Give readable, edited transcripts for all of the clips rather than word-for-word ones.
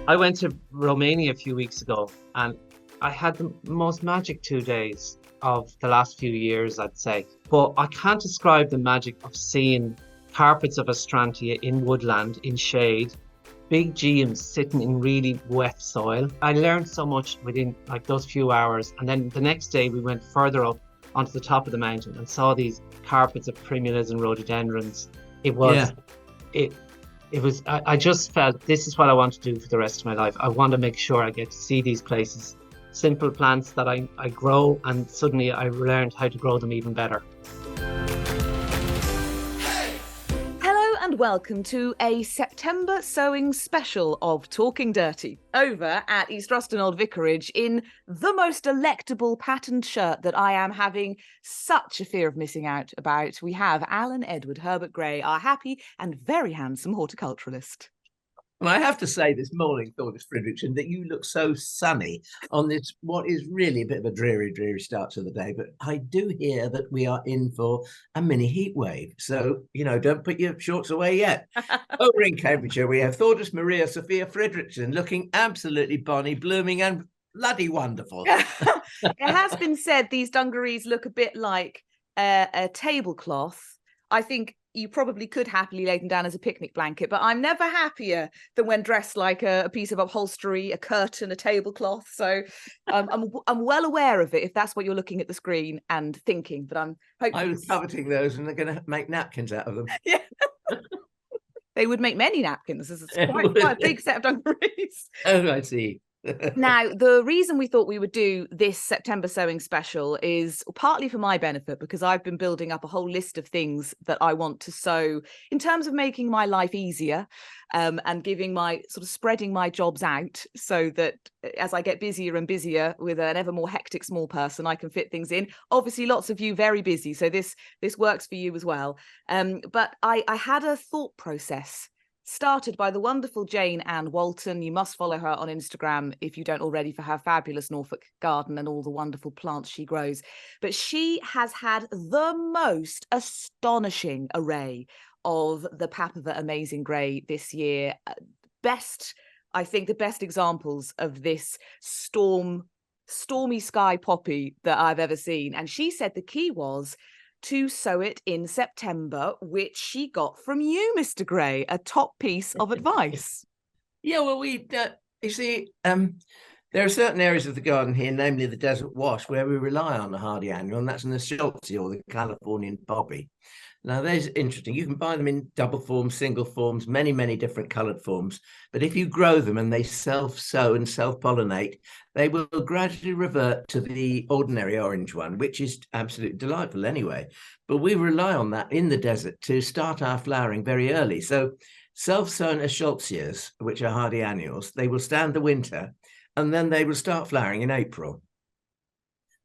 I went to Romania a few weeks ago and I had the most magic 2 days of the last few years, I'd say. But I can't describe the magic of seeing carpets of Astrantia in woodland, in shade, big geums sitting in really wet soil. I learned so much within like those few hours. And then the next day we went further up onto the top of the mountain and saw these carpets of primulas and rhododendrons. It Yeah. was it I just felt this is what I want to do for the rest of my life. I want to make sure I get to see these places, simple plants that I grow, and suddenly I learned how to grow them even better. Hello and welcome to a September sowing special of Talking Dirty over at East Ruston Old VIcarage in the most delectable patterned shirt that I am having such a fear of missing out about. We have Alan Edward Herbert Gray, our happy and very handsome horticulturalist. And I have to say this morning, Thordis Fredrickson, that you look so sunny on this, what is really a bit of a dreary start to the day. But I do hear that we are in for a mini heat wave. So, don't put your shorts away yet. Over in Cambridgeshire, we have Thordis Maria Sophia Fredrickson looking absolutely bonny, blooming and bloody wonderful. It has been said these dungarees look a bit like a tablecloth. I think you probably could happily lay them down as a picnic blanket, but I'm never happier than when dressed like a piece of upholstery, a curtain, a tablecloth. So I'm well aware of it if that's what you're looking at the screen and thinking, but I'm hoping... I was coveting those and they're going to make napkins out of them. Yeah. They would make many napkins. This is quite a big set of dungarees. Oh, I see. Now, the reason we thought we would do this September sewing special is partly for my benefit, because I've been building up a whole list of things that I want to sew in terms of making my life easier, and giving my sort of spreading my jobs out so that as I get busier and busier with an ever more hectic small person, I can fit things in. Obviously, lots of you very busy, so this works for you as well. But I had a thought process started by the wonderful Jane Ann Walton. You must follow her on Instagram if you don't already, for her fabulous Norfolk garden and all the wonderful plants she grows. But she has had the most astonishing array of the Papaver Amazing Grey this year. I think the best examples of this stormy sky poppy that I've ever seen. And she said the key was to sow it in September, which she got from you, Mr. Gray, a top piece of advice. Yeah, well, you see, there are certain areas of the garden here, namely the desert wash, where we rely on the hardy annual, and that's an Eschscholzia, or the Californian poppy. Now, there's interesting. You can buy them in double forms, single forms, many different coloured forms. But if you grow them and they self-sow and self-pollinate, they will gradually revert to the ordinary orange one, which is absolutely delightful anyway. But we rely on that in the desert to start our flowering very early. So self-sown Eschscholzias, which are hardy annuals, they will stand the winter and then they will start flowering in April.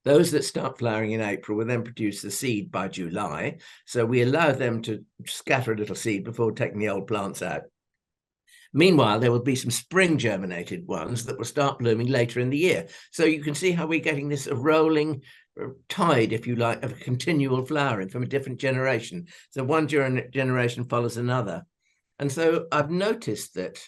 Those that start flowering in April will then produce the seed by July. So we allow them to scatter a little seed before taking the old plants out. Meanwhile, there will be some spring germinated ones that will start blooming later in the year. So you can see how we're getting this rolling tide, if you like, of continual flowering from a different generation. So one generation follows another. And so I've noticed that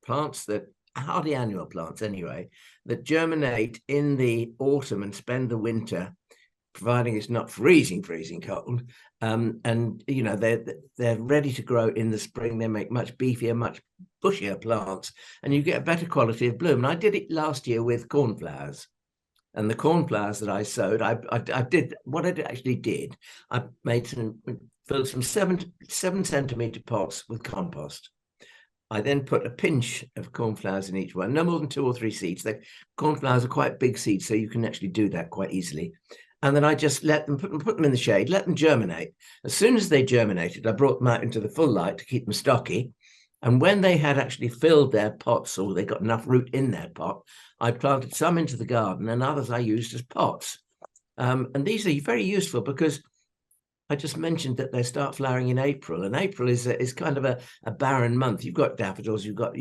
plants that hardy annual plants anyway, that germinate in the autumn and spend the winter, providing it's not freezing cold, and they're ready to grow in the spring. They make much beefier, much bushier plants, and you get a better quality of bloom. And I did it last year with cornflowers. And the cornflowers that I sowed, I filled some 7-centimeter pots with compost. I then put a pinch of cornflowers in each one, no more than 2 or 3 seeds. Cornflowers are quite big seeds, so you can actually do that quite easily. And then I just let them put them in the shade, let them germinate. As soon as they germinated, I brought them out into the full light to keep them stocky. And when they had actually filled their pots, or they got enough root in their pot, I planted some into the garden and others I used as pots. And these are very useful because I just mentioned that they start flowering in April, and April is kind of a barren month. You've got daffodils, you've got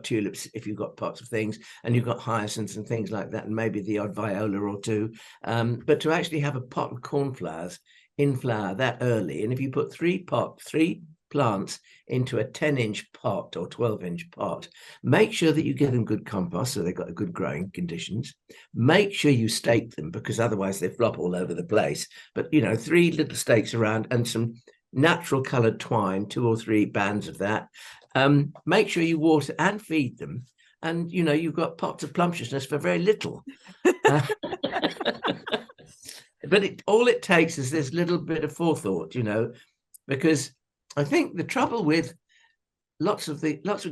tulips if you've got pots of things, and you've got hyacinths and things like that, and maybe the odd viola or two. But to actually have a pot of cornflowers in flower that early, and if you put 3 plants into a 10-inch pot or 12-inch pot. Make sure that you give them good compost so they've got good growing conditions. Make sure you stake them, because otherwise they flop all over the place. But, 3 little stakes around and some natural coloured twine, 2 or 3 bands of that. Make sure you water and feed them. And, you've got pots of plumptiousness for very little. But all it takes is this little bit of forethought, because I think the trouble with lots of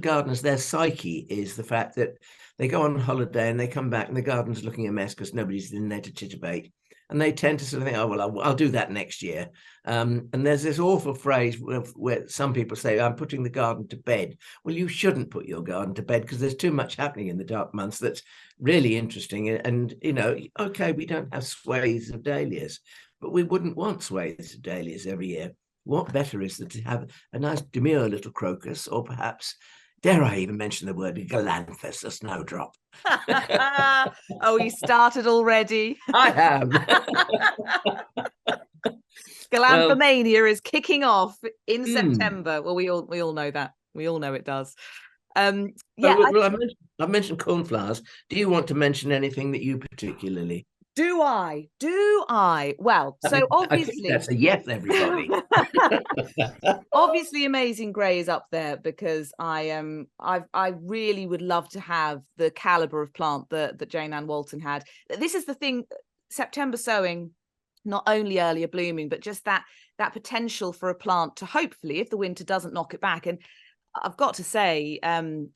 gardeners, their psyche is the fact that they go on holiday and they come back and the garden's looking a mess because nobody's in there to titubate. And they tend to sort of think, oh, well, I'll do that next year. And there's this awful phrase where some people say, I'm putting the garden to bed. Well, you shouldn't put your garden to bed because there's too much happening in the dark months that's really interesting. And, okay, we don't have swathes of dahlias, but we wouldn't want swathes of dahlias every year. What better is than to have a nice demure little crocus, or perhaps, dare I even mention the word, galanthus, a snowdrop. Oh, you started already. I have. Galanthamania is kicking off in September. Well, we all know that. We all know it does. I mentioned cornflowers. Do you want to mention anything that you particularly? Do I? Well, so obviously, I think that's a yes, everybody. Obviously, Amazing Grey is up there because I really would love to have the caliber of plant that Jane Ann Walton had. This is the thing, September sowing, not only earlier blooming, but just that potential for a plant to hopefully, if the winter doesn't knock it back. And I've got to say, in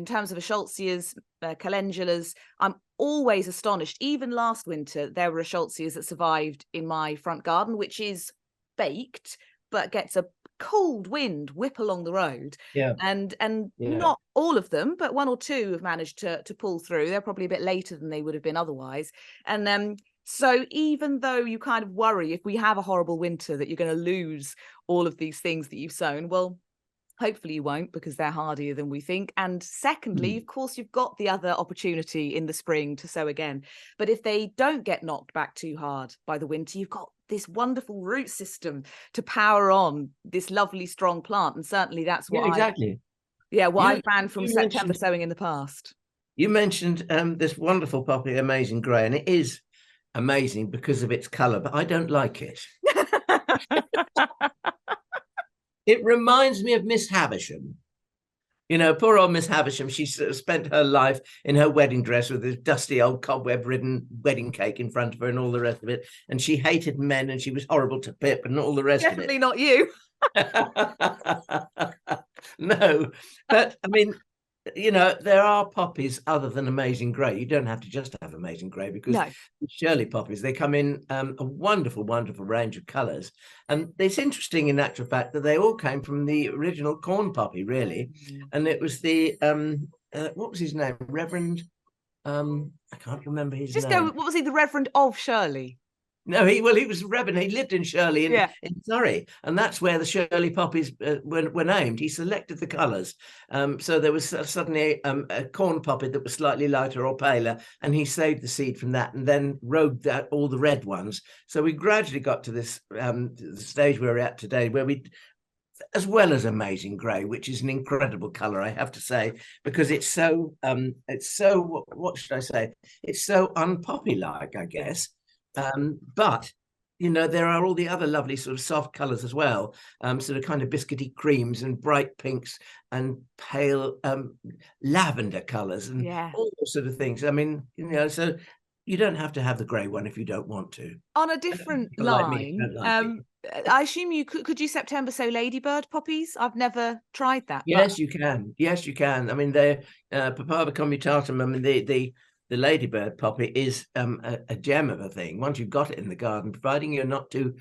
terms of Eschscholzias, calendulas, I'm always astonished. Even last winter, there were Eschscholzias that survived in my front garden, which is baked, but gets a cold wind whip along the road. Yeah. And not all of them, but 1 or 2 have managed to pull through. They're probably a bit later than they would have been otherwise. And so even though you kind of worry if we have a horrible winter that you're going to lose all of these things that you've sown, well, hopefully you won't, because they're hardier than we think. And secondly, of course, you've got the other opportunity in the spring to sow again. But if they don't get knocked back too hard by the winter, you've got this wonderful root system to power on this lovely, strong plant. And certainly that's what I found from September sowing in the past. You mentioned this wonderful poppy, Amazing Grey, and it is amazing because of its colour, but I don't like it. It reminds me of Miss Havisham. Poor old Miss Havisham, she spent her life in her wedding dress with this dusty old cobweb-ridden wedding cake in front of her and all the rest of it. And she hated men and she was horrible to Pip and all the rest of it. Definitely not you. No, but I mean, there are poppies other than Amazing Grey. You don't have to just have Amazing Grey, because Shirley poppies, they come in a wonderful, wonderful range of colours. And it's interesting, in actual fact, that they all came from the original corn poppy, really. And it was the, what was his name? Reverend, I can't remember his name. What was he, the Reverend of Shirley? No, he was a Reverend. He lived in Shirley in Surrey, and that's where the Shirley poppies were named. He selected the colours, so there was suddenly a corn poppy that was slightly lighter or paler, and he saved the seed from that, and then rogued out all the red ones. So we gradually got to this the stage where we're at today, where we, as well as Amazing Grey, which is an incredible colour, I have to say, because it's so what should I say? It's so unpoppy-like, I guess. But there are all the other lovely sort of soft colours as well, sort of kind of biscuity creams and bright pinks and pale lavender colours and all those sort of things. I mean, so you don't have to have the grey one if you don't want to. On a different line, I assume you could you September sow ladybird poppies? I've never tried that. Yes, you can. Yes, you can. I mean, they're Papaver commutatum. I mean, the ladybird poppy is a gem of a thing. Once you've got it in the garden, providing you're not too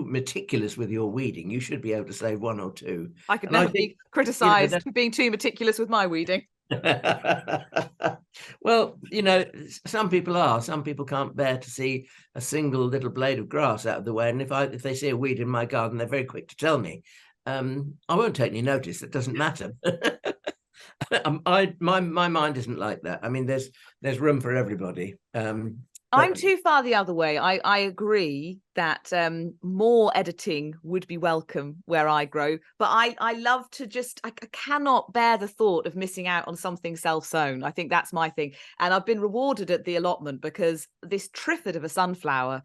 meticulous with your weeding, you should be able to save 1 or 2. I could never be criticised for being too meticulous with my weeding. Well, some people are. Some people can't bear to see a single little blade of grass out of the way. And if they see a weed in my garden, they're very quick to tell me. I won't take any notice. It doesn't matter. My mind isn't like that. I mean, there's room for everybody. I'm too far the other way. I agree that more editing would be welcome where I grow, but I love to just, I cannot bear the thought of missing out on something self-sown. I think that's my thing. And I've been rewarded at the allotment because this triffid of a sunflower,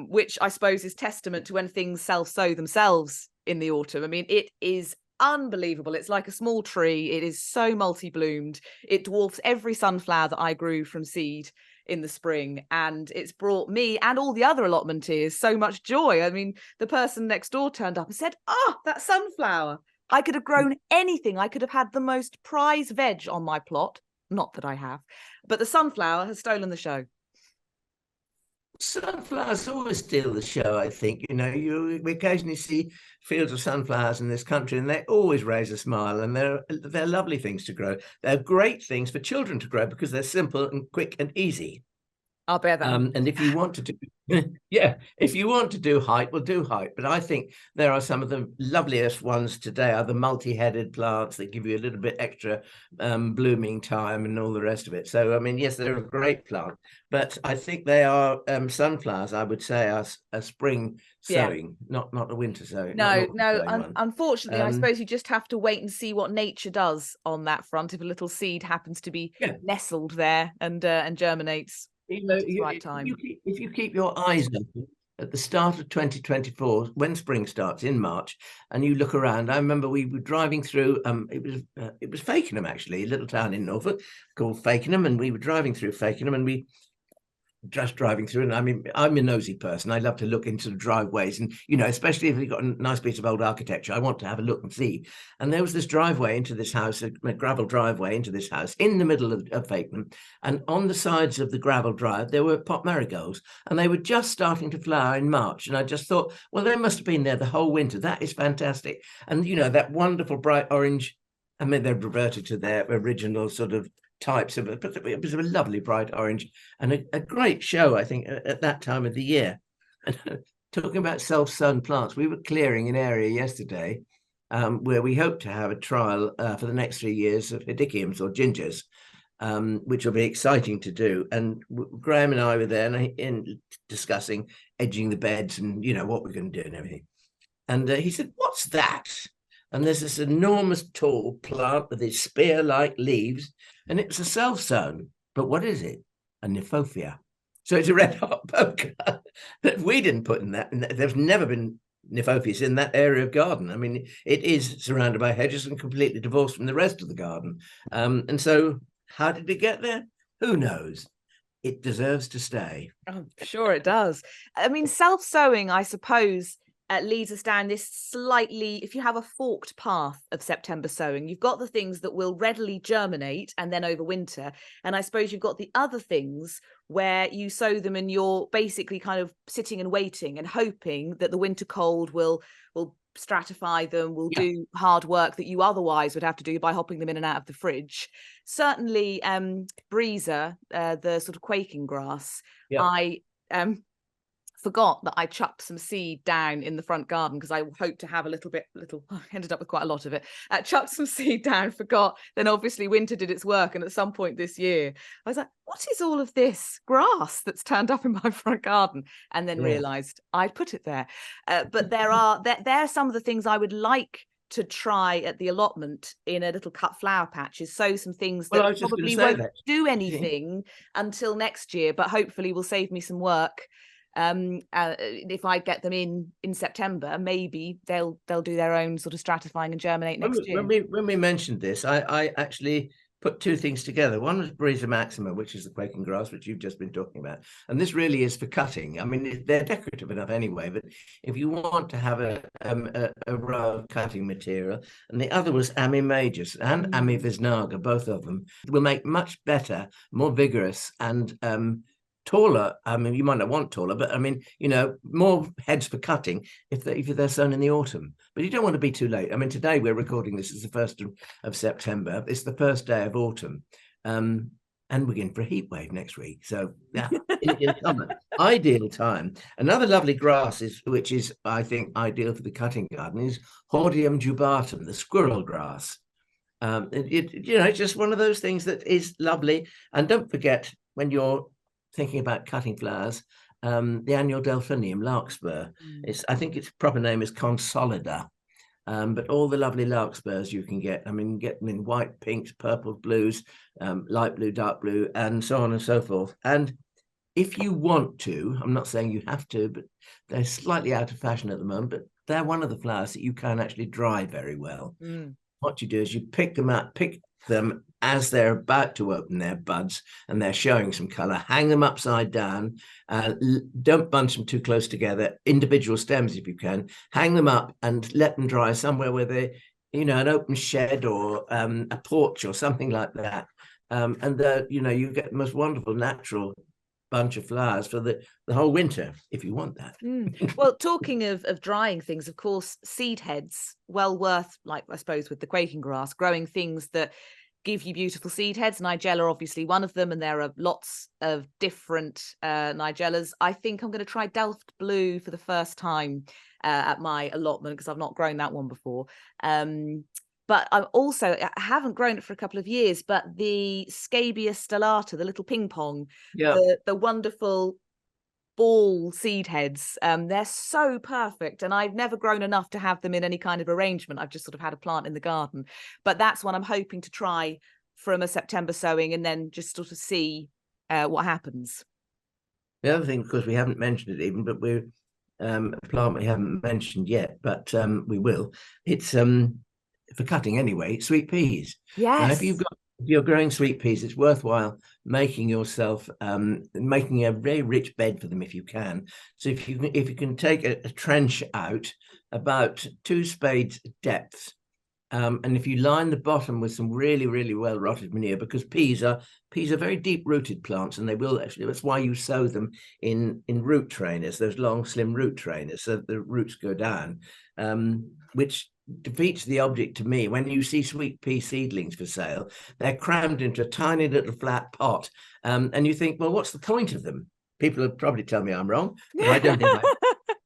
which I suppose is testament to when things self-sow themselves in the autumn. I mean, it is unbelievable. It's like a small tree. It is so multi-bloomed. It dwarfs every sunflower that I grew from seed in the spring, and it's brought me and all the other allotmenteers so much joy. I mean, the person next door turned up and said, "Oh, that sunflower. I could have grown anything. I could have had the most prize veg on my plot." Not that I have, but the sunflower has stolen the show. Sunflowers always steal the show, I think. We occasionally see fields of sunflowers in this country, and they always raise a smile, and they're lovely things to grow. They're great things for children to grow because they're simple and quick and easy. I'll bear that. And if you want to do, if you want to do height, we'll do height. But I think there are some of the loveliest ones today are the multi-headed plants that give you a little bit extra blooming time and all the rest of it. So, I mean, yes, they're a great plant, but I think they are sunflowers, I would say, are a spring sowing, not a winter sowing. No, unfortunately, I suppose you just have to wait and see what nature does on that front. If a little seed happens to be nestled there and germinates. Right time. If you keep your eyes open at the start of 2024, when spring starts in March, and you look around, I remember we were driving through. It was Fakenham, actually, a little town in Norfolk called Fakenham, and we were driving through Fakenham, and we just driving through, and I mean, I'm a nosy person. I love to look into the driveways, and especially if you've got a nice piece of old architecture, I want to have a look and see. And there was this driveway into this house, a gravel driveway into this house in the middle of Fakenham, and on the sides of the gravel drive there were pot marigolds, and they were just starting to flower in March. And I just thought, well, they must have been there the whole winter. That is fantastic. And that wonderful bright orange. I mean, they've reverted to their original sort of types of it, but it was a lovely bright orange and a great show, I think, at that time of the year. And talking about self-sown plants, we were clearing an area yesterday where we hope to have a trial for the next 3 years of hedychiums or gingers, which will be exciting to do. And Graham and I were there and discussing edging the beds and what we're going to do and everything. And he said, "What's that?" And there's this enormous tall plant with these spear-like leaves, and it's a self-sown. But what is it? A Euphorbia. So it's a red-hot poker that we didn't put in that. And there's never been Euphobias in that area of garden. I mean, it is surrounded by hedges and completely divorced from the rest of the garden. And so how did it get there? Who knows? It deserves to stay. I'm sure it does. I mean, self-sowing, I suppose, leads us down this slightly, if you have a forked path of September sowing, you've got the things that will readily germinate and then overwinter. And I suppose you've got the other things where you sow them and you're basically kind of sitting and waiting and hoping that the winter cold will stratify them, will do hard work that you otherwise would have to do by hopping them in and out of the fridge. Certainly, Briza, the sort of quaking grass, I forgot that I chucked some seed down in the front garden because I hoped to have I ended up with quite a lot of it. Chucked some seed down, forgot, then obviously winter did its work, and at some point this year I was like, what is all of this grass that's turned up in my front garden? And then realised I'd put it there. But there are some of the things I would like to try at the allotment in a little cut flower patches, sow some things that probably won't do anything until next year, but hopefully will save me some work. If I get them in September, maybe they'll do their own sort of stratifying and germinate next year. When we mentioned this, I actually put two things together. One was Briza maxima, which is the quaking grass, which you've just been talking about, and this really is for cutting. I mean, they're decorative enough anyway, but if you want to have a row of cutting material, and the other was Ammi majus and Ammi Visnaga, both of them will make much better, more vigorous, and taller. I mean, you might not want taller, but I mean, more heads for cutting if they're sown in the autumn. But you don't want to be too late. I mean, today we're recording this as the 1st of September. It's the first day of autumn, and we're in for a heat wave next week. So in summer, ideal time. Another lovely grass which is I think ideal for the cutting garden is Hordeum jubatum, the squirrel grass. It's just one of those things that is lovely. And don't forget, when you're thinking about cutting flowers, the annual delphinium larkspur. I think its proper name is consolida. But all the lovely larkspurs you can get, I mean, get them in white, pinks, purples, blues, light blue, dark blue, and so on and so forth. And if you want to, I'm not saying you have to, but they're slightly out of fashion at the moment, but they're one of the flowers that you can actually dry very well. What you do is you pick them as they're about to open their buds and they're showing some color, hang them upside down, don't bunch them too close together, individual stems if you can, hang them up and let them dry somewhere where they, an open shed or a porch or something like that. And you get the most wonderful natural bunch of flowers for the whole winter if you want that. Well, talking of drying things, of course, seed heads, well worth, like I suppose with the quaking grass, growing things that give you beautiful seed heads. Nigella obviously one of them, and there are lots of different Nigellas. I think I'm going to try Delft Blue for the first time at my allotment, because I've not grown that one before. But I haven't grown it for a couple of years, but the Scabiosa stellata, the little ping pong, the wonderful ball seed heads, they're so perfect. And I've never grown enough to have them in any kind of arrangement. I've just sort of had a plant in the garden. But that's one I'm hoping to try from a September sowing and then just sort of see what happens. The other thing, of course, we haven't mentioned it even, but we're a plant we haven't mentioned yet, but we will. It's for cutting anyway, sweet peas. Yes. Now, if you're growing sweet peas, it's worthwhile making a very rich bed for them if you can. So if you can take a trench out about 2 spades depth, and if you line the bottom with some really, really well rotted manure, because peas are very deep rooted plants, and they will actually, that's why you sow them in root trainers, those long slim root trainers, so that the roots go down, which defeats the object to me. When you see sweet pea seedlings for sale, they're crammed into a tiny little flat pot, and you think, well, what's the point of them? People will probably tell me I'm wrong, but I don't think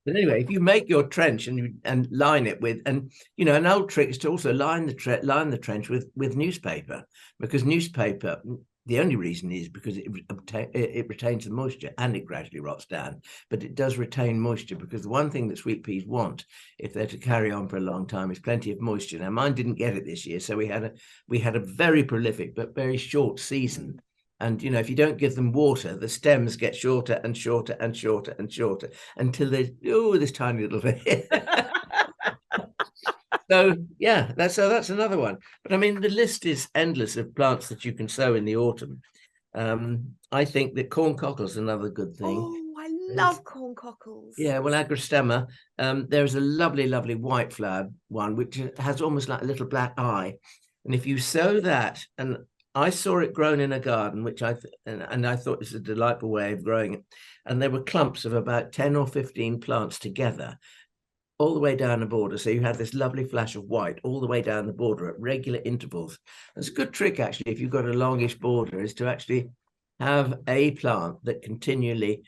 But anyway, if you make your trench and line it with, and an old trick is to also line the trench with newspaper, because newspaper, the only reason is because it retains the moisture and it gradually rots down, but it does retain moisture, because the one thing that sweet peas want, if they're to carry on for a long time, is plenty of moisture. Now, mine didn't get it this year, so we had a very prolific but very short season. And, if you don't give them water, the stems get shorter and shorter and shorter and shorter until there's this tiny little bit. So that's another one. But I mean, the list is endless of plants that you can sow in the autumn. I think that corn cockles is another good thing. Oh, I love corn cockles. Yeah, well, Agrostemma, there's a lovely, lovely white flowered one, which has almost like a little black eye. And if you sow that, and I saw it grown in a garden, which I thought was a delightful way of growing it. And there were clumps of about 10 or 15 plants together, all the way down the border. So you had this lovely flash of white all the way down the border at regular intervals. It's a good trick, actually, if you've got a longish border, is to actually have a plant that continually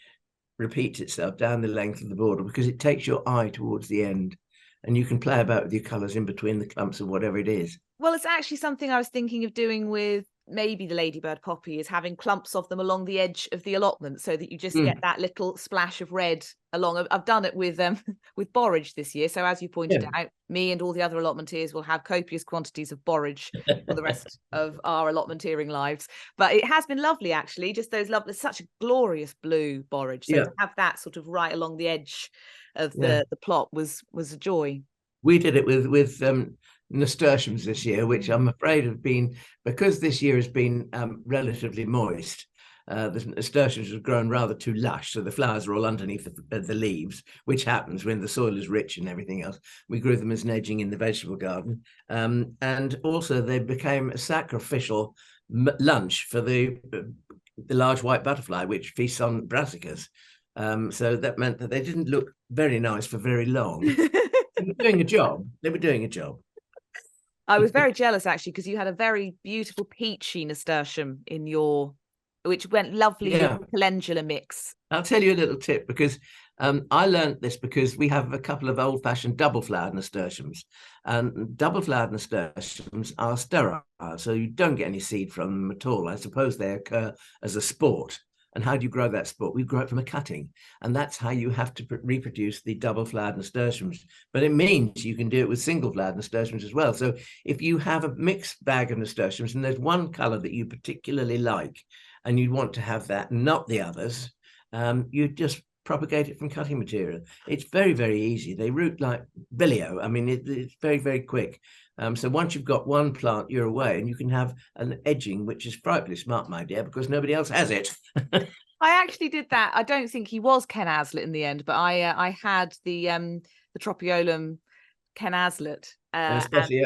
repeats itself down the length of the border, because it takes your eye towards the end, and you can play about with your colours in between the clumps of whatever it is. Well, it's actually something I was thinking of doing with maybe the ladybird poppy, is having clumps of them along the edge of the allotment, so that you just get that little splash of red along. I've done it with borage this year. So as you pointed out, me and all the other allotmenteers will have copious quantities of borage for the rest of our allotmenteering lives. But it has been lovely, actually, just those lovely, such a glorious blue borage. So to have that sort of right along the edge of the plot was a joy. We did it with nasturtiums this year, which I'm afraid have been, because this year has been relatively moist, the nasturtiums have grown rather too lush, so the flowers are all underneath the leaves, which happens when the soil is rich and everything else. We grew them as an edging in the vegetable garden, and also they became a sacrificial lunch for the large white butterfly, which feasts on brassicas. So that meant that they didn't look very nice for very long. They were doing a job. I was very jealous, actually, because you had a very beautiful peachy nasturtium in your, which went lovely with the calendula mix. I'll tell you a little tip, because I learned this because we have a couple of old-fashioned double-flowered nasturtiums, and double-flowered nasturtiums are sterile, so you don't get any seed from them at all. I suppose they occur as a sport, And how do you grow that sport? We grow it from a cutting. And that's how you have to reproduce the double-flowered nasturtiums. But it means you can do it with single-flowered nasturtiums as well. So if you have a mixed bag of nasturtiums and there's one color that you particularly like, and you want to have that, not the others, you just propagate it from cutting material. It's very, very easy. They root like bilio. I mean, it's very, very quick. So once you've got one plant, you're away, and you can have an edging, which is frightfully smart, my dear, because nobody else has it. I actually did that. I don't think he was Ken Aslet in the end, but I had the Tropiolum Ken Aslet. Especially,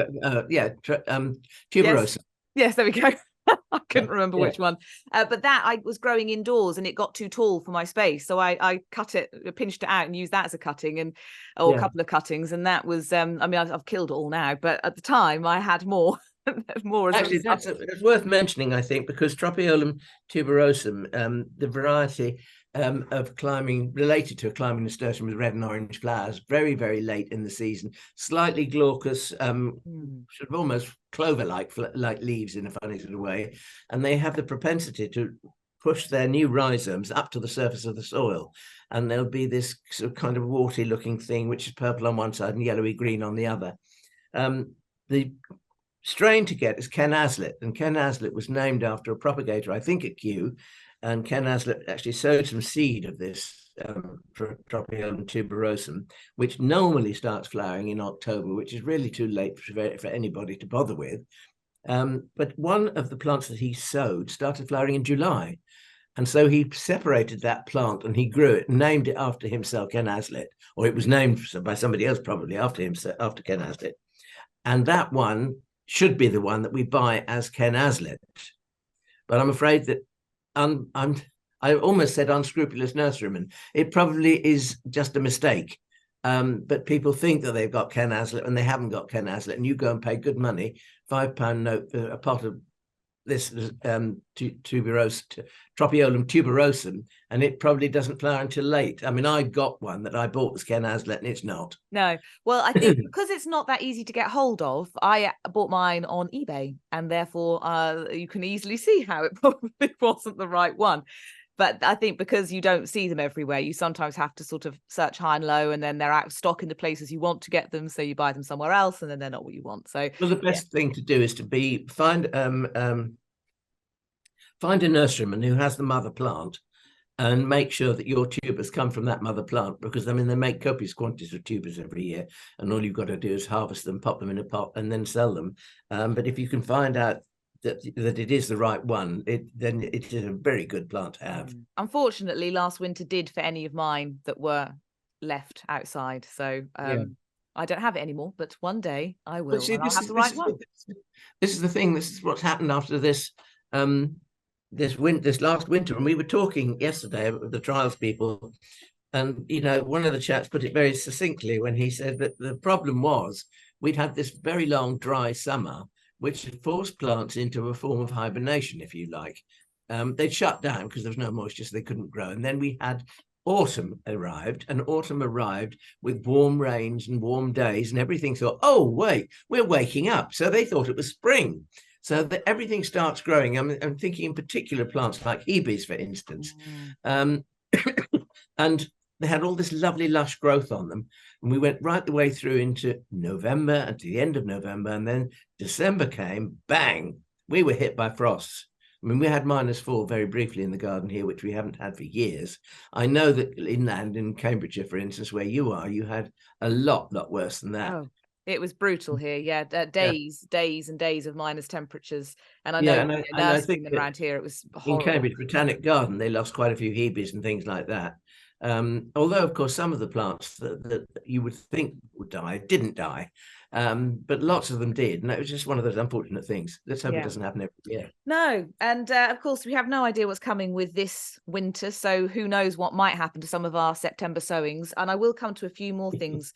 tuberosa. Yes, there we go. I couldn't remember which one, but that I was growing indoors and it got too tall for my space, so I cut it, pinched it out, and used that as a cutting, or a couple of cuttings, and that was. I mean, I've killed it all now, but at the time I had more. Actually, that's worth mentioning, I think, because Tropiolum tuberosum, the variety of climbing related to a climbing nasturtium with red and orange flowers, very, very late in the season, slightly glaucous, sort of almost clover-like leaves in a funny sort of way, and they have the propensity to push their new rhizomes up to the surface of the soil, and there'll be this sort of kind of warty looking thing which is purple on one side and yellowy green on the other. The strain to get is Ken Aslet, and Ken Aslet was named after a propagator, I think, at Kew, and Ken Aslet actually sowed some seed of this Tropiolum tuberosum, which normally starts flowering in October, which is really too late for anybody to bother with. But one of the plants that he sowed started flowering in July. And so he separated that plant and he grew it and named it after himself, Ken Aslet, or it was named by somebody else probably after himself, after Ken Aslet. And that one should be the one that we buy as Ken Aslet. But I'm afraid that I almost said unscrupulous nurseryman. It probably is just a mistake. But people think that they've got Ken Aslet and they haven't got Ken Aslet, and you go and pay good money, £5 note for a pot of this Tropiolum tuberosum, and it probably doesn't flower until late. I mean, I got one that I bought as Ken Aslet, and it's not. No. Well, I think because it's not that easy to get hold of, I bought mine on eBay, and therefore you can easily see how it probably wasn't the right one. But I think because you don't see them everywhere, you sometimes have to sort of search high and low, and then they're out of stock in the places you want to get them, so you buy them somewhere else, and then they're not what you want. So, well, the best thing to do is to find a nurseryman who has the mother plant, and make sure that your tubers come from that mother plant, because I mean they make copious quantities of tubers every year, and all you've got to do is harvest them, pop them in a pot, and then sell them. But if you can find out that it is the right one, then it is a very good plant to have. Unfortunately, last winter did for any of mine that were left outside. So I don't have it anymore, but one day I will. See, and I'll have the right one. This is the thing. This is what's happened after this this last winter. And we were talking yesterday with the trials people, and you know, one of the chaps put it very succinctly when he said that the problem was we'd had this very long dry summer, which had forced plants into a form of hibernation, if you like. They'd shut down because there was no moisture, so they couldn't grow. And then we had autumn arrived, and autumn arrived with warm rains and warm days, and everything thought, oh, wait, we're waking up. So they thought it was spring. So that everything starts growing. I'm thinking in particular plants like hebes, for instance. And they had all this lovely lush growth on them. And we went right the way through into November and to the end of November. And then December came, bang, we were hit by frosts. I mean, we had -4 very briefly in the garden here, which we haven't had for years. I know that inland in Cambridgeshire, for instance, where you are, you had a lot worse than that. Oh, it was brutal here. Yeah, days and days of minus temperatures. And I know I think around here, it was horrible. In Cambridge Botanic Garden, they lost quite a few hebes and things like that. Although, of course, some of the plants that you would think would die didn't die. But lots of them did. And it was just one of those unfortunate things. Let's hope it doesn't happen every year. No. And of course, we have no idea what's coming with this winter. So who knows what might happen to some of our September sowings. And I will come to a few more things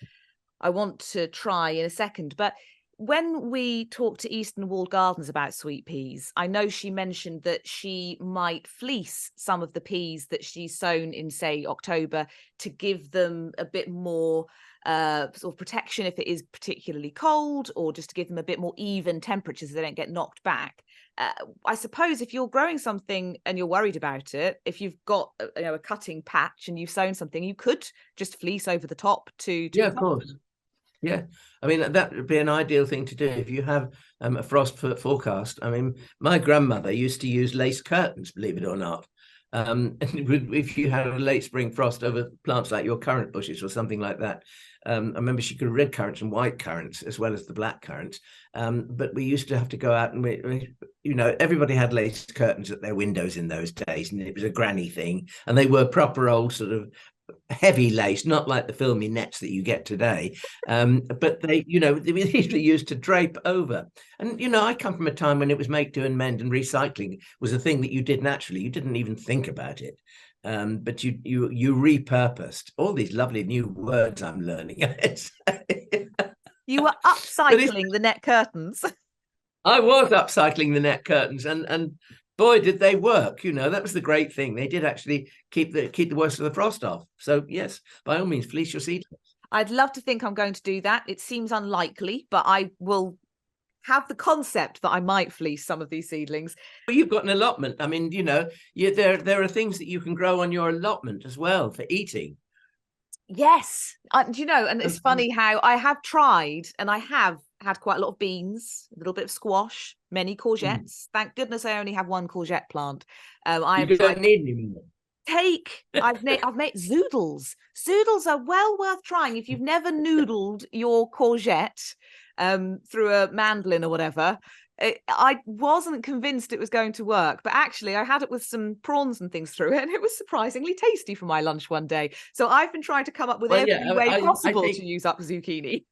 I want to try in a second. But when we talked to Eastern Walled Gardens about sweet peas, I know she mentioned that she might fleece some of the peas that she's sown in, say, October, to give them a bit more sort of protection if it is particularly cold, or just to give them a bit more even temperatures so they don't get knocked back. I suppose if you're growing something and you're worried about it, if you've got a cutting patch and you've sown something, you could just fleece over the top to Yeah, of course. Yeah, I mean, that would be an ideal thing to do if you have a frost forecast. I mean, my grandmother used to use lace curtains, believe it or not. And if you had a late spring frost over plants like your currant bushes or something like that, I remember she grew red currants and white currants as well as the black currants. But we used to have to go out and everybody had lace curtains at their windows in those days, and it was a granny thing, and they were proper old sort of heavy lace, not like the filmy nets that you get today, but they were usually used to drape over. And I come from a time when it was make, do and mend, and recycling was a thing that you did naturally. You didn't even think about it, but you repurposed. All these lovely new words I'm learning. You were upcycling the net curtains. I was upcycling the net curtains, and boy, did they work. That was the great thing. They did actually keep the worst of the frost off. So yes, by all means, fleece your seedlings. I'd love to think I'm going to do that. It seems unlikely, but I will have the concept that I might fleece some of these seedlings. Well, you've got an allotment. I mean, there are things that you can grow on your allotment as well for eating. Yes. And it's funny how I have tried, and I have had quite a lot of beans, a little bit of squash, many courgettes. Thank goodness I only have one courgette plant. You don't need any more. I've made zoodles. Zoodles are well worth trying if you've never noodled your courgette through a mandolin or whatever. I wasn't convinced it was going to work, but actually I had it with some prawns and things through it, and it was surprisingly tasty for my lunch one day. So I've been trying to come up with every way possible to use up zucchini.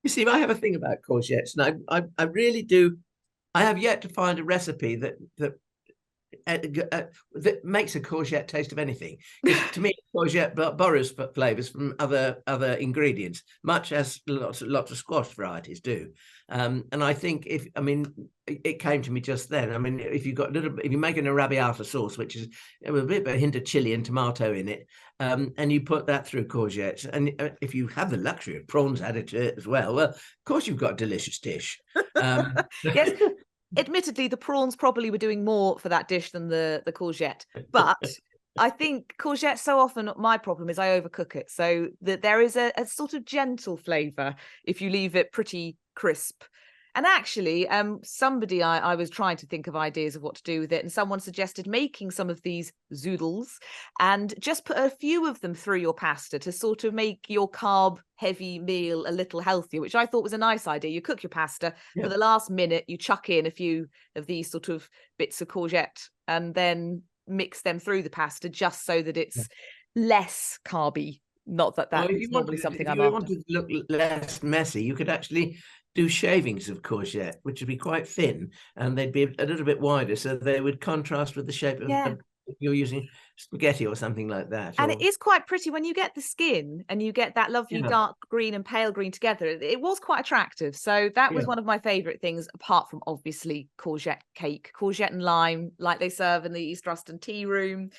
You see, I have a thing about courgettes, and I really do. I have yet to find a recipe that makes a courgette taste of anything. To me, courgette borrows flavors from other ingredients, much as lots of squash varieties do. And I think it came to me just then. I mean, if you make an arrabbiata sauce, which is a bit of a hint of chili and tomato in it, and you put that through courgettes, and if you have the luxury of prawns added to it as well, of course you've got a delicious dish. Yes. Admittedly, the prawns probably were doing more for that dish than the courgette, but I think courgette, so often my problem is I overcook it, so that there is a sort of gentle flavour if you leave it pretty crisp. And actually, somebody I was trying to think of ideas of what to do with it, and someone suggested making some of these zoodles and just put a few of them through your pasta to sort of make your carb-heavy meal a little healthier, which I thought was a nice idea. You cook your pasta, for the last minute, you chuck in a few of these sort of bits of courgette and then mix them through the pasta just so that it's less carby. Not that is normally something I'm after. If you want to look less messy, you could actually do shavings of courgette, which would be quite thin, and they'd be a little bit wider, so they would contrast with the shape of if you're using spaghetti or something like that. And it is quite pretty when you get the skin and you get that lovely dark green and pale green together. It was quite attractive. So that was one of my favourite things, apart from obviously courgette cake, courgette and lime, like they serve in the East Ruston tea room.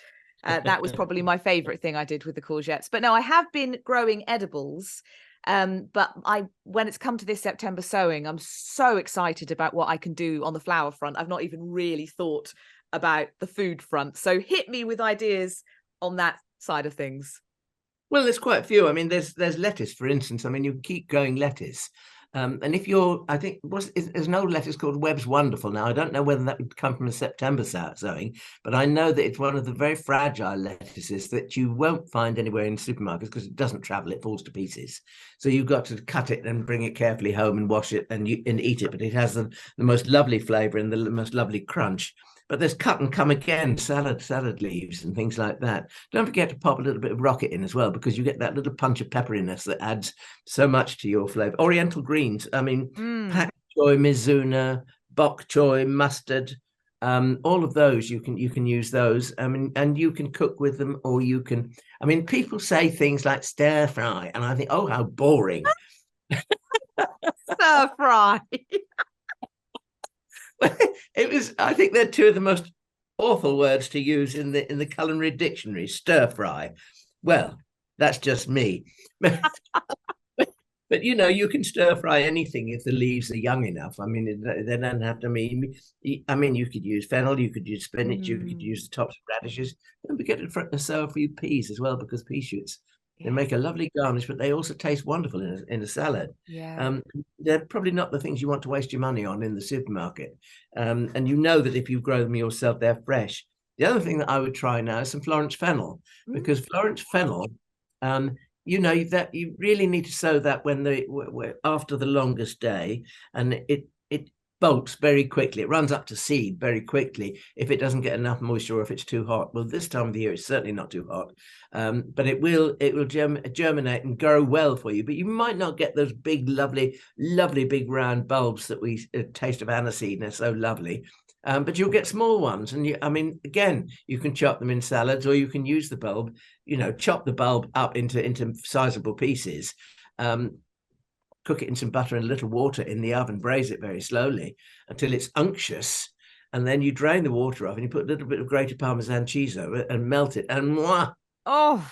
That was probably my favourite thing I did with the courgettes. But no, I have been growing edibles. But when it's come to this September sowing, I'm so excited about what I can do on the flower front. I've not even really thought about the food front. So hit me with ideas on that side of things. Well, there's quite a few. I mean, there's lettuce, for instance. I mean, you keep growing lettuce. And if I think there's an old lettuce called Webb's Wonderful now. I don't know whether that would come from a September sowing, but I know that it's one of the very fragile lettuces that you won't find anywhere in supermarkets because it doesn't travel, it falls to pieces. So you've got to cut it and bring it carefully home and wash it and eat it. But it has the most lovely flavour and the most lovely crunch. But there's cut and come again salad leaves and things like that. Don't forget to pop a little bit of rocket in as well, because you get that little punch of pepperiness that adds so much to your flavour. Oriental greens, I mean, pak choy, mizuna, bok choy, mustard, all of those you can use those. I mean, and you can cook with them, or you can. I mean, people say things like stir fry, and I think, oh, how boring. Stir fry. I think they're two of the most awful words to use in the culinary dictionary. Stir fry. Well, that's just me. But you can stir fry anything if the leaves are young enough. I mean, they don't have to mean. I mean, you could use fennel, you could use spinach, you could use the tops of radishes. Don't forget to sow a few peas as well, because pea shoots, they make a lovely garnish, but they also taste wonderful in a salad. Yeah. They're probably not the things you want to waste your money on in the supermarket. And you know that if you grow them yourself, they're fresh. The other thing that I would try now is some Florence Fennel, because Florence Fennel, that you really need to sow that after the longest day, and it bolts very quickly. It runs up to seed very quickly if it doesn't get enough moisture or if it's too hot. Well, this time of the year it's certainly not too hot, but it will germinate and grow well for you. But you might not get those big, lovely big round bulbs that we taste of aniseed, and they're so lovely. But you'll get small ones, and again, you can chop them in salads, or you can use the bulb. Chop the bulb up into sizable pieces, cook it in some butter and a little water in the oven, braise it very slowly until it's unctuous, and then you drain the water off and you put a little bit of grated Parmesan cheese over it and melt it, and mwah! Oh,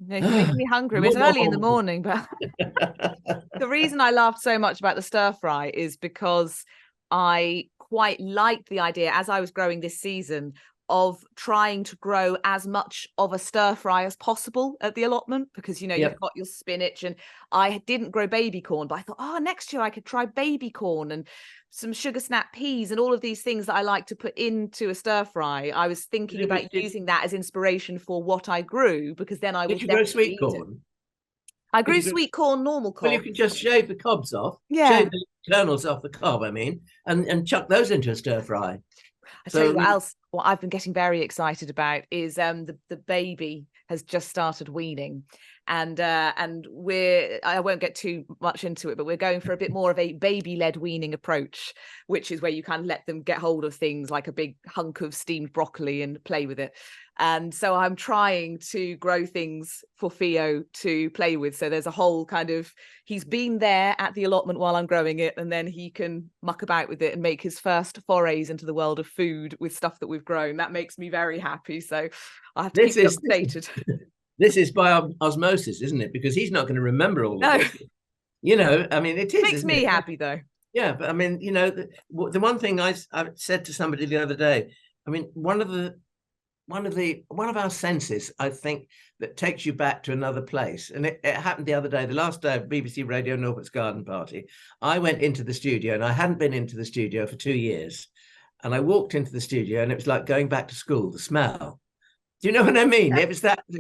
you're making me hungry. It's early in the morning, but the reason I laughed so much about the stir fry is because I quite liked the idea, as I was growing this season, of trying to grow as much of a stir fry as possible at the allotment, because you've got your spinach, and I didn't grow baby corn, but I thought, next year I could try baby corn and some sugar snap peas and all of these things that I like to put into a stir fry. I was thinking about using that as inspiration for what I grew, because then I would. Did you grow sweet corn? I grew sweet corn, normal corn. Well, you can just shave the cobs off, shave the kernels off the cob, and chuck those into a stir fry. I tell you what else. What I've been getting very excited about is the baby has just started weaning, and I won't get too much into it, but we're going for a bit more of a baby-led weaning approach, which is where you kind of let them get hold of things like a big hunk of steamed broccoli and play with it. And so I'm trying to grow things for Theo to play with. So there's a whole he's been there at the allotment while I'm growing it, and then he can muck about with it and make his first forays into the world of food with stuff that we've grown. That makes me very happy. So I have to keep you updated. This is by osmosis, isn't it? Because he's not going to remember all of it. It is. Makes me happy though. Yeah, but the one thing I said to somebody the other day, one of our senses, I think, that takes you back to another place. And it happened the other day, the last day of BBC Radio Norfolk's garden party. I went into the studio, and I hadn't been into the studio for 2 years. And I walked into the studio, and it was like going back to school, the smell. Do you know what I mean? It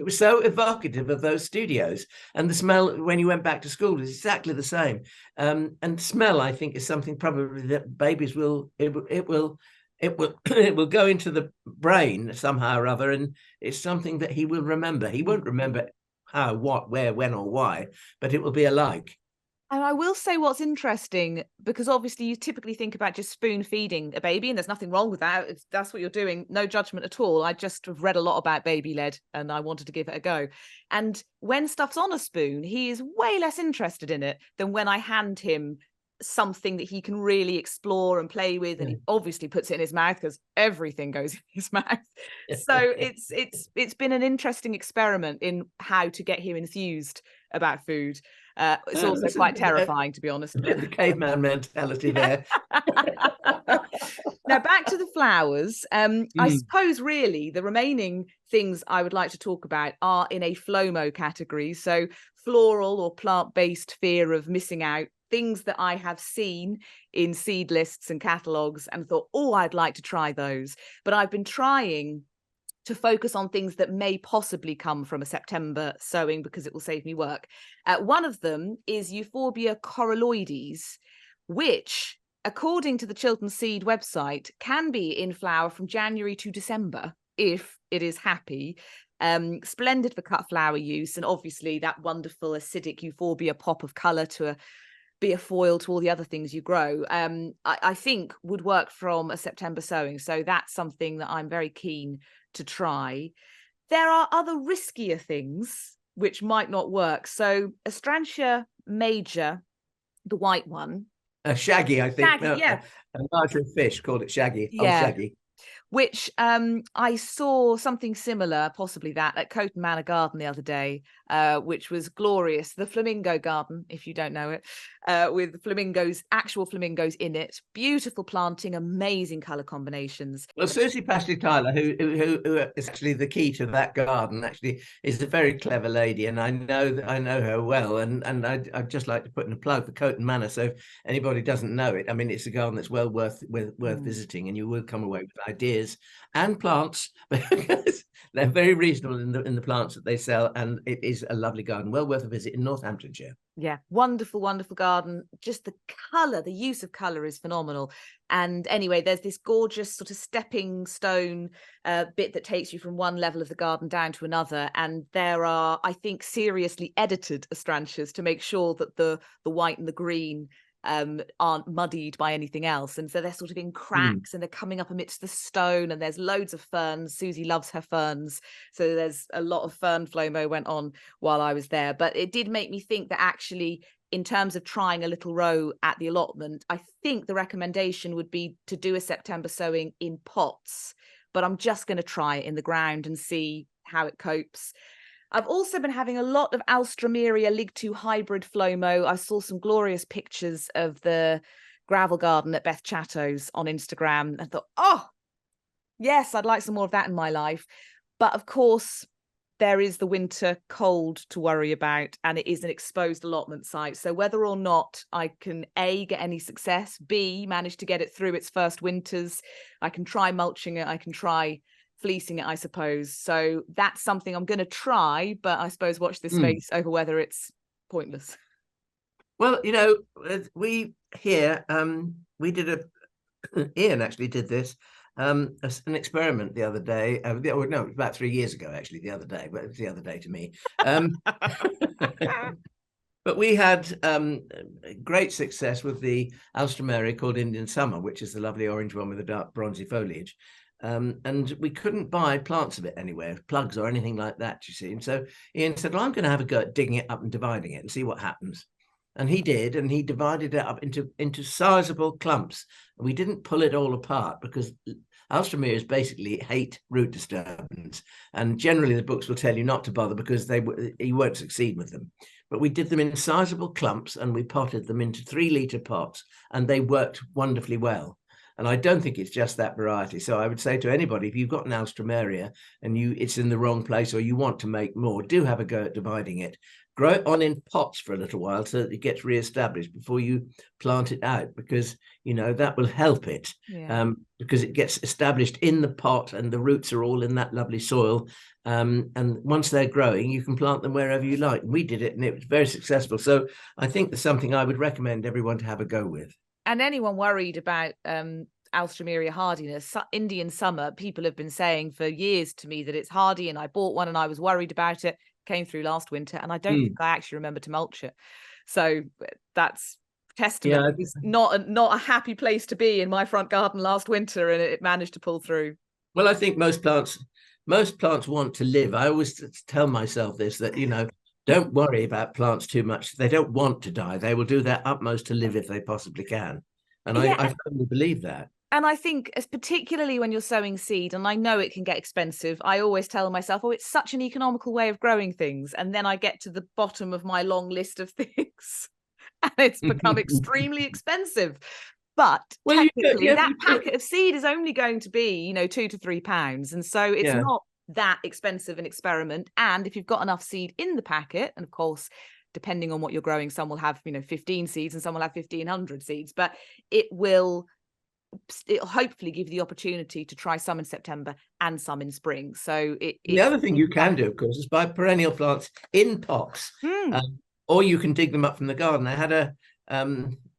was so evocative of those studios. And the smell when you went back to school is exactly the same. And smell, I think, is something probably that babies it will go into the brain somehow or other, and it's something that he will remember. He won't remember how, what, where, when, or why, but it will be alike. And I will say what's interesting, because obviously you typically think about just spoon feeding a baby, and there's nothing wrong with that. If that's what you're doing, no judgment at all. I just have read a lot about baby-led, and I wanted to give it a go. And when stuff's on a spoon, he is way less interested in it than when I hand him something that he can really explore and play with, and he obviously puts it in his mouth, because everything goes in his mouth. So it's been an interesting experiment in how to get him enthused about food. It's also quite terrifying, to be honest. The caveman mentality there. Now back to the flowers. I suppose really the remaining things I would like to talk about are in a FLOMO category, so floral or plant-based fear of missing out, things that I have seen in seed lists and catalogues and thought, I'd like to try those. But I've been trying to focus on things that may possibly come from a September sowing, because it will save me work. One of them is Euphorbia coralloides, which, according to the Chiltern Seed website, can be in flower from January to December if it is happy. Splendid for cut flower use, and obviously that wonderful acidic Euphorbia pop of colour to be a foil to all the other things you grow, I think would work from a September sowing. So that's something that I'm very keen to try. There are other riskier things which might not work. So Astrantia major, the white one, Shaggy, I think. Shaggy, yeah. A larger fish called it Shaggy. Yeah. Oh, Shaggy. Which I saw something similar, possibly that, at Coton Manor Garden the other day, which was glorious. The flamingo garden, if you don't know it, with flamingos, actual flamingos in it. Beautiful planting, amazing colour combinations. Well, Susie Pashley Tyler, who is actually the key to that garden, actually is a very clever lady, and I know her well, and I'd just like to put in a plug for Coton Manor. So if anybody doesn't know it, I mean, it's a garden that's well worth visiting, and you will come away with ideas and plants because they're very reasonable in the plants that they sell, and it is a lovely garden, well worth a visit in Northamptonshire. Yeah, wonderful, wonderful garden. Just the colour, the use of colour is phenomenal. And anyway, there's this gorgeous sort of stepping stone bit that takes you from one level of the garden down to another. And there are, I think, seriously edited Astrantias to make sure that the white and the green aren't muddied by anything else, and so they're sort of in cracks and they're coming up amidst the stone, and there's loads of ferns. Susie loves her ferns, so there's a lot of fern flomo went on while I was there. But it did make me think that actually, in terms of trying a little row at the allotment, I think the recommendation would be to do a September sowing in pots, but I'm just going to try it in the ground and see how it copes. I've also been having a lot of Alstroemeria Lig 2 hybrid flomo. I saw some glorious pictures of the gravel garden at Beth Chatto's on Instagram and thought, oh, yes, I'd like some more of that in my life. But of course, there is the winter cold to worry about, and it is an exposed allotment site. So whether or not I can A, get any success, B, manage to get it through its first winters, I can try mulching it, I can try fleecing it, I suppose. So that's something I'm going to try, but I suppose watch this space over whether it's pointless. Well, you know, we here, Ian actually did this, an experiment the other day. No, it was about 3 years ago, actually, the other day, but it was the other day to me. But we had great success with the Alstroemeria called Indian Summer, which is the lovely orange one with the dark bronzy foliage. And we couldn't buy plants of it anywhere, plugs or anything like that, you see. And so Ian said, well, I'm going to have a go at digging it up and dividing it and see what happens. And he did, and he divided it up into sizable clumps. And we didn't pull it all apart because Alstroemerias basically hate root disturbance. And generally the books will tell you not to bother because you won't succeed with them. But we did them in sizable clumps and we potted them into 3-litre pots, and they worked wonderfully well. And I don't think it's just that variety. So I would say to anybody, if you've got an Alstroemeria and it's in the wrong place or you want to make more, do have a go at dividing it. Grow it on in pots for a little while so that it gets re-established before you plant it out, because, you know, that will help it. Yeah. Because it gets established in the pot and the roots are all in that lovely soil. And once they're growing, you can plant them wherever you like. We did it and it was very successful. So I think that's something I would recommend everyone to have a go with. And anyone worried about Alstroemeria hardiness, Indian Summer, people have been saying for years to me that it's hardy, and I bought one and I was worried about it, came through last winter, and I don't think I actually remember to mulch it. So that's testament. It was not a happy place to be in my front garden last winter, and it managed to pull through. Well, I think most plants want to live. I always tell myself this, that, you know, don't worry about plants too much. They don't want to die. They will do their utmost to live if they possibly can. And I firmly believe that. And I think, as particularly when you're sowing seed, and I know it can get expensive, I always tell myself, oh, it's such an economical way of growing things. And then I get to the bottom of my long list of things and it's become extremely expensive. But technically, that packet of seed is only going to be, £2 to £3. And so it's not that expensive an experiment. And if you've got enough seed in the packet, and of course, depending on what you're growing, some will have 15 seeds and some will have 1,500 seeds, but it'll hopefully give you the opportunity to try some in September and some in spring. So the other thing you can do, of course, is buy perennial plants in pots, or you can dig them up from the garden. I had a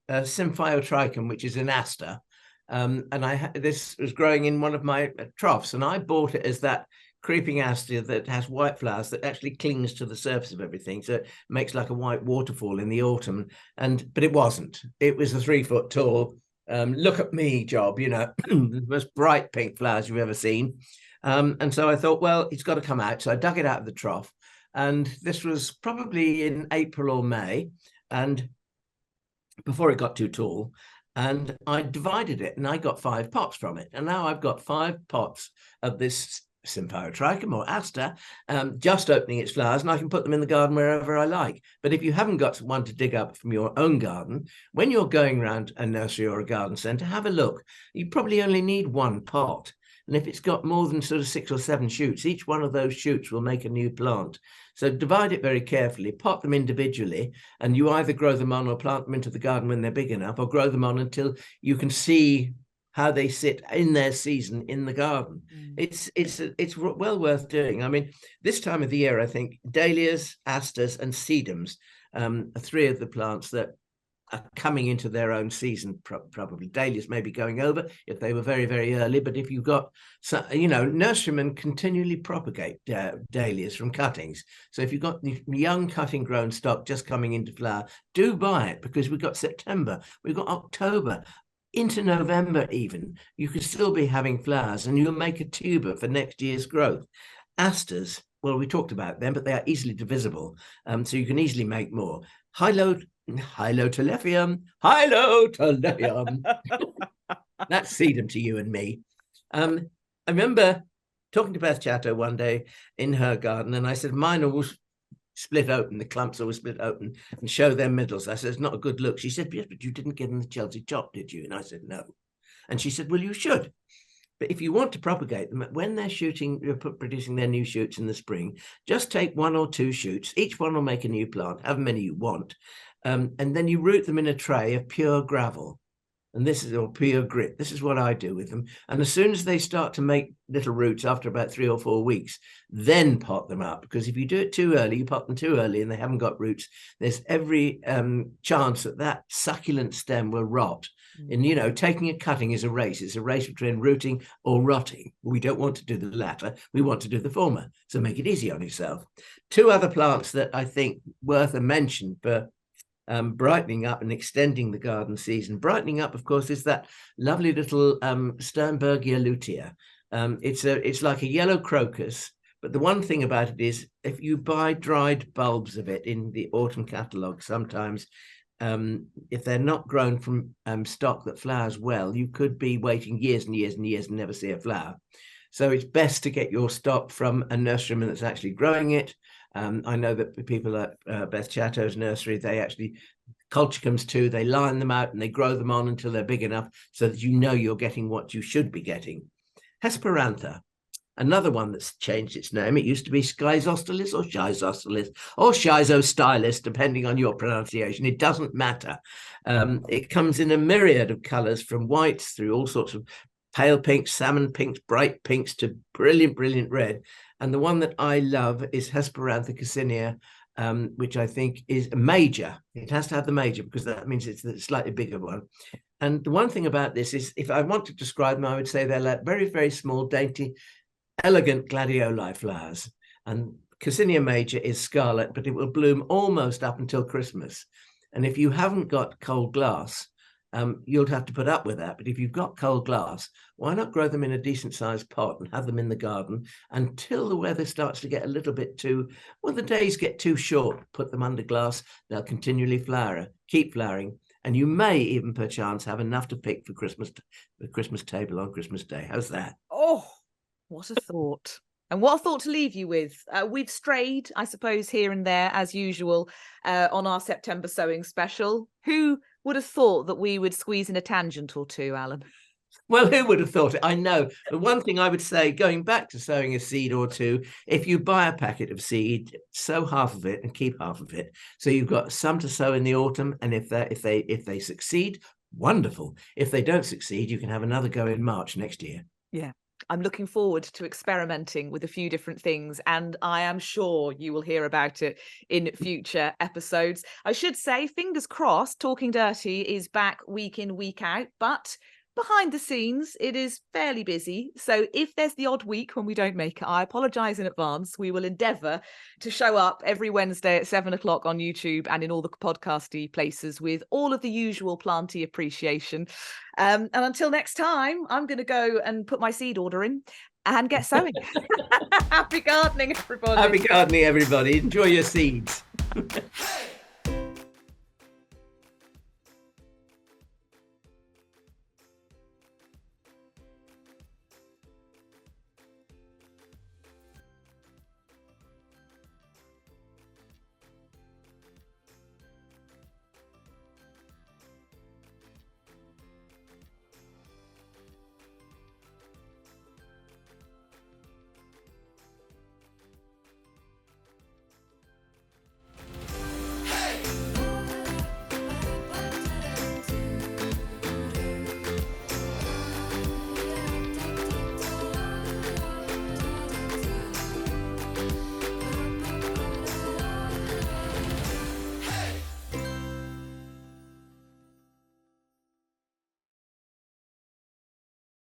Symphyotrichum, which is an aster, and this was growing in one of my troughs, and I bought it as that creeping aster that has white flowers that actually clings to the surface of everything, so it makes like a white waterfall in the autumn. But it wasn't. It was a 3 foot tall, look at me job, the most bright pink flowers you've ever seen. And so I thought, well, it's got to come out. So I dug it out of the trough, and this was probably in April or May, and before it got too tall. And I divided it and I got 5 pots from it. And now I've got 5 pots of this Symphyotrichum or Aster, just opening its flowers, and I can put them in the garden wherever I like. But if you haven't got one to dig up from your own garden, when you're going around a nursery or a garden centre, have a look. You probably only need 1 pot. And if it's got more than sort of 6 or 7 shoots, each one of those shoots will make a new plant. So divide it very carefully, pot them individually, and you either grow them on or plant them into the garden when they're big enough, or grow them on until you can see how they sit in their season in the garden. It's well worth doing. I mean, this time of the year, I think dahlias, asters, and sedums are 3 of the plants that are coming into their own season. Probably dahlias may be going over if they were very, very early, but if you've got, nurserymen continually propagate dahlias from cuttings. So if you've got the young cutting grown stock just coming into flower, do buy it, because we've got September, we've got October, into November even, you could still be having flowers, and you'll make a tuber for next year's growth. Asters, well, we talked about them, but they are easily divisible, so you can easily make more. Hylotelephium. That's sedum to you and me. I remember talking to Beth Chatto one day in her garden, and I said, mine will split open, the clumps always split open and show their middles. I said, it's not a good look. She said, yes, but you didn't give them the Chelsea chop, did you? And I said, no. And she said, well, you should. But if you want to propagate them, when they're producing their new shoots in the spring, just take 1 or 2 shoots. Each one will make a new plant, however many you want. And then you root them in a tray of pure gravel. And this is, or pure grit. This is what I do with them. And as soon as they start to make little roots after about 3 or 4 weeks, then pot them up. Because if you do it too early, you pot them too early and they haven't got roots, there's every chance that succulent stem will rot. And, taking a cutting is a race. It's a race between rooting or rotting. We don't want to do the latter. We want to do the former. So make it easy on yourself. 2 other plants that I think worth a mention for brightening up and extending the garden season. Brightening up, of course, is that lovely little Sternbergia lutea. It's like a yellow crocus, but the one thing about it is if you buy dried bulbs of it in the autumn catalogue, sometimes if they're not grown from stock that flowers well, you could be waiting years and years and years and never see a flower. So it's best to get your stock from a nurseryman that's actually growing it. I know that people at Beth Chatto's nursery, they actually colchicums too. They line them out and they grow them on until they're big enough so that you're getting what you should be getting. Hesperantha, another one that's changed its name. It used to be Schizostylis or Schizostylis or Schizostylus, depending on your pronunciation. It doesn't matter. It comes in a myriad of colours, from whites through all sorts of pale pinks, salmon pinks, bright pinks to brilliant, brilliant red. And the one that I love is Hesperantha coccinea, which I think is a major. It has to have the major because that means it's the slightly bigger one. And the one thing about this is, if I want to describe them, I would say they're like very, very small, dainty, elegant gladioli flowers. And Coccinea major is scarlet, but it will bloom almost up until Christmas. And if you haven't got cold glass, you'll have to put up with that. But if you've got cold glass, why not grow them in a decent sized pot and have them in the garden until the weather starts to get a little bit the days get too short. Put them under glass, they'll continually keep flowering. And you may even perchance have enough to pick for the Christmas table on Christmas Day. How's that? Oh, what a thought. And what a thought to leave you with. We've strayed, I suppose, here and there, as usual, on our September sowing special. Who would have thought that we would squeeze in a tangent or two, Alan? Well, who would have thought it? I know. The one thing I would say, going back to sowing a seed or two, if you buy a packet of seed, sow half of it and keep half of it. So you've got some to sow in the autumn. And if they succeed, wonderful. If they don't succeed, you can have another go in March next year. Yeah. I'm looking forward to experimenting with a few different things, and I am sure you will hear about it in future episodes. I should say, fingers crossed, Talking Dirty is back week in, week out, but behind the scenes, it is fairly busy. So if there's the odd week when we don't make it, I apologise in advance. We will endeavour to show up every Wednesday at 7 o'clock on YouTube and in all the podcasty places with all of the usual planty appreciation. And until next time, I'm going to go and put my seed order in and get sowing. Happy gardening, everybody. Happy gardening, everybody. Enjoy your seeds. Hey!